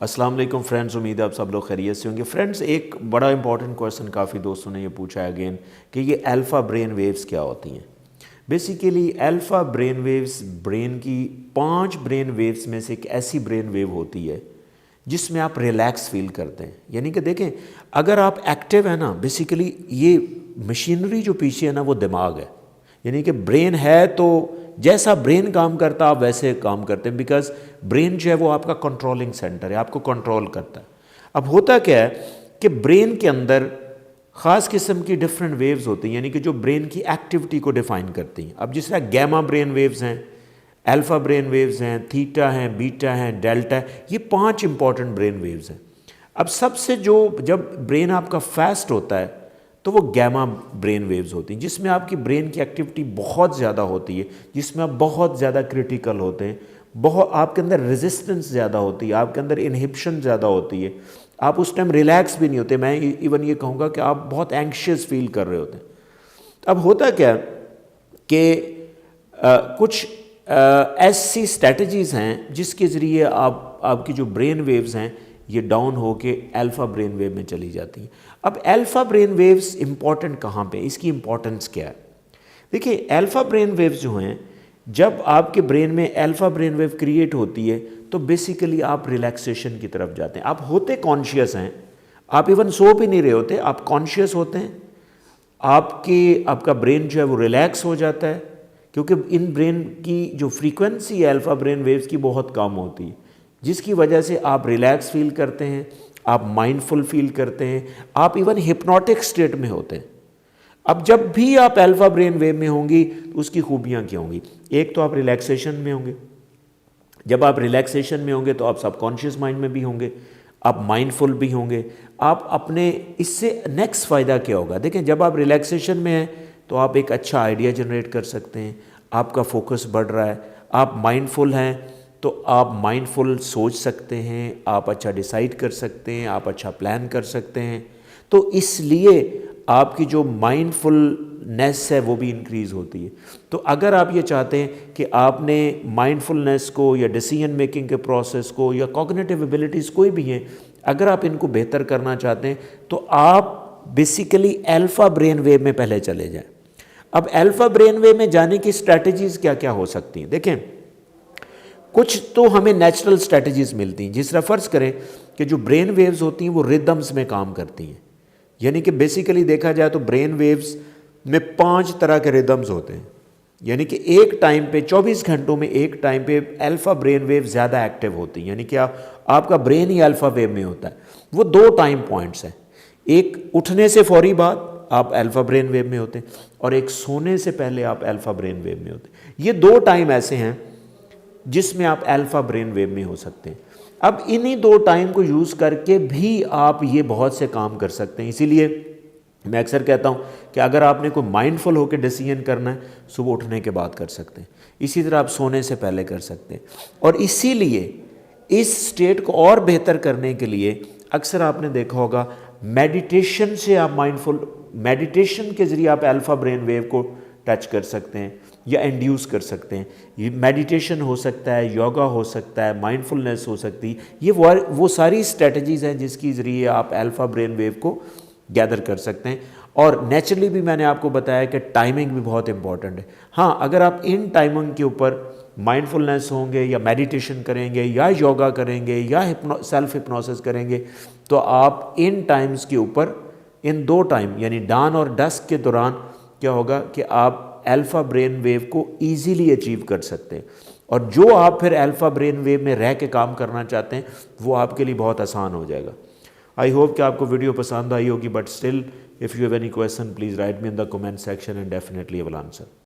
अस्सलाम वालेकुम फ्रेंड्स, उम्मीद है आप सब लोग खैरियत से होंगे। फ्रेंड्स, एक बड़ा इंपॉर्टेंट क्वेश्चन काफ़ी दोस्तों ने ये पूछा है अगेन कि ये अल्फ़ा ब्रेन वेव्स क्या होती हैं। Basically alpha brain waves brain की 5 ब्रेन वेव्स में से एक ऐसी ब्रेन वेव होती है जिसमें आप रिलैक्स फील करते हैं। यानी कि देखें, अगर आप एक्टिव है ना, बेसिकली ये मशीनरी जो पीछे है ना वो दिमाग है। यानी कि ब्रेन है तो जैसा ब्रेन काम करता आप वैसे काम करते हैं, बिकॉज ब्रेन जो है वो आपका कंट्रोलिंग सेंटर है, आपको कंट्रोल करता है। अब होता क्या है कि ब्रेन के अंदर ख़ास किस्म की डिफरेंट वेव्स होती हैं, यानी कि जो ब्रेन की एक्टिविटी को डिफाइन करती हैं। अब जिस तरह गैमा ब्रेन वेव्स हैं, अल्फ़ा ब्रेन वेव्स हैं, थीटा हैं, बीटा हैं, डेल्टा है, ये 5 इंपॉर्टेंट ब्रेन वेव्स हैं। अब सबसे जब ब्रेन आपका फास्ट होता है तो वो गैमा ब्रेन वेव्स होती हैं, जिसमें आपकी ब्रेन की एक्टिविटी बहुत ज़्यादा होती है, जिसमें आप बहुत ज़्यादा क्रिटिकल होते हैं, बहुत आपके अंदर रेजिस्टेंस ज़्यादा होती है, आपके अंदर इनहिबिशन ज़्यादा होती है, आप उस टाइम रिलैक्स भी नहीं होते। मैं इवन ये कहूँगा कि आप बहुत एंग्शियस फील कर रहे होते हैं। अब होता क्या कि कुछ ऐसी स्ट्रैटेजीज़ हैं जिसके ज़रिए आपकी जो ब्रेन वेव्स हैं ये डाउन होके अल्फ़ा ब्रेन वेव में चली जाती हैं। अब अल्फ़ा ब्रेन वेव्स इंपॉर्टेंट कहाँ पे, इसकी इंपॉर्टेंस क्या है? देखिए, अल्फ़ा ब्रेन वेव्स जो हैं, जब आपके ब्रेन में अल्फ़ा ब्रेन वेव क्रिएट होती है तो बेसिकली आप रिलैक्सेशन की तरफ जाते हैं। आप होते कॉन्शियस हैं, आप इवन सो भी नहीं रहे होते, आप कॉन्शियस होते हैं, आपका ब्रेन जो है वो रिलैक्स हो जाता है, क्योंकि इन ब्रेन की जो फ्रीक्वेंसी है अल्फ़ा ब्रेन वेव्स की बहुत कम होती है, जिसकी वजह से आप रिलैक्स फील करते हैं, आप माइंडफुल फील करते हैं, आप इवन हिप्नोटिक स्टेट में होते हैं। अब जब भी आप अल्फ़ा ब्रेन वेव में होंगी तो उसकी खूबियाँ क्या होंगी? एक तो आप रिलैक्सेशन में होंगे। जब आप रिलैक्सेशन में होंगे तो आप सबकॉन्शियस माइंड में भी होंगे, आप माइंडफुल भी होंगे, आप अपने इससे नेक्स्ट फ़ायदा क्या होगा? देखें, जब आप रिलैक्सेशन में हैं तो आप एक अच्छा आइडिया जनरेट कर सकते हैं, आपका फोकस बढ़ रहा है, आप माइंडफुल हैं तो आप माइंडफुल सोच सकते हैं, आप अच्छा डिसाइड कर सकते हैं, आप अच्छा प्लान कर सकते हैं। तो इसलिए आपकी जो माइंडफुलनेस है वो भी इंक्रीज़ होती है। तो अगर आप ये चाहते हैं कि आपने माइंडफुलनेस को या डिसीजन मेकिंग के प्रोसेस को या कॉग्निटिव एबिलिटीज़ कोई भी हैं, अगर आप इनको बेहतर करना चाहते हैं तो आप बेसिकली अल्फ़ा ब्रेन वेव में पहले चले जाएं। अब अल्फ़ा ब्रेन वेव में जाने की स्ट्रैटेजीज़ क्या क्या हो सकती हैं? देखें, कुछ तो हमें नेचुरल स्ट्रैटेजीज़ मिलती हैं। जिस तरह फ़र्ज़ करें कि जो ब्रेन वेव्स होती हैं वो रिदम्स में काम करती हैं, यानी कि बेसिकली देखा जाए तो ब्रेन वेव्स में 5 तरह के रिदम्स होते हैं। यानी कि एक टाइम पे 24 घंटों में एक टाइम पे अल्फ़ा ब्रेन वेव ज़्यादा एक्टिव होती हैं, यानी कि आपका ब्रेन ही अल्फ़ा वेव में होता है। वो 2 टाइम पॉइंट्स हैं, एक उठने से फ़ौरी बाद आप अल्फ़ा ब्रेन वेव में होते हैं और एक सोने से पहले आप अल्फ़ा ब्रेन वेव में होते हैं। ये 2 टाइम ऐसे हैं जिसमें आप अल्फ़ा ब्रेन वेव में हो सकते हैं। अब इन्हीं 2 टाइम को यूज़ करके भी आप ये बहुत से काम कर सकते हैं। इसीलिए मैं अक्सर कहता हूँ कि अगर आपने कोई माइंडफुल होकर डिसीजन करना है, सुबह उठने के बाद कर सकते हैं। इसी तरह आप सोने से पहले कर सकते हैं। और इसीलिए इस स्टेट को और बेहतर करने के लिए अक्सर आपने देखा होगा मेडिटेशन से आप मेडिटेशन के ज़रिए आप अल्फ़ा ब्रेन वेव को टच कर सकते हैं या इंड्यूस कर सकते हैं। ये मेडिटेशन हो सकता है, योगा हो सकता है, माइंडफुलनेस हो सकती है। ये वो सारी स्ट्रैटेजीज़ हैं जिसके ज़रिए आप अल्फ़ा ब्रेन वेव को गैदर कर सकते हैं। और नेचुरली भी मैंने आपको बताया कि टाइमिंग भी बहुत इंपॉर्टेंट है। हाँ, अगर आप इन टाइमिंग के ऊपर माइंडफुलनेस होंगे या मेडिटेशन करेंगे या योगा करेंगे या सेल्फ हिप्नोसिस करेंगे तो आप इन टाइम्स के ऊपर, इन 2 टाइम यानी डान और डस्क के दौरान क्या होगा कि आप अल्फ़ा ब्रेन वेव को ईज़िली अचीव कर सकते हैं। और जो आप फिर अल्फ़ा ब्रेन वेव में रह के काम करना चाहते हैं वो आपके लिए बहुत आसान हो जाएगा। आई होप कि आपको वीडियो पसंद आई होगी, but still if you have any question please write me in the comment section and definitely I will answer.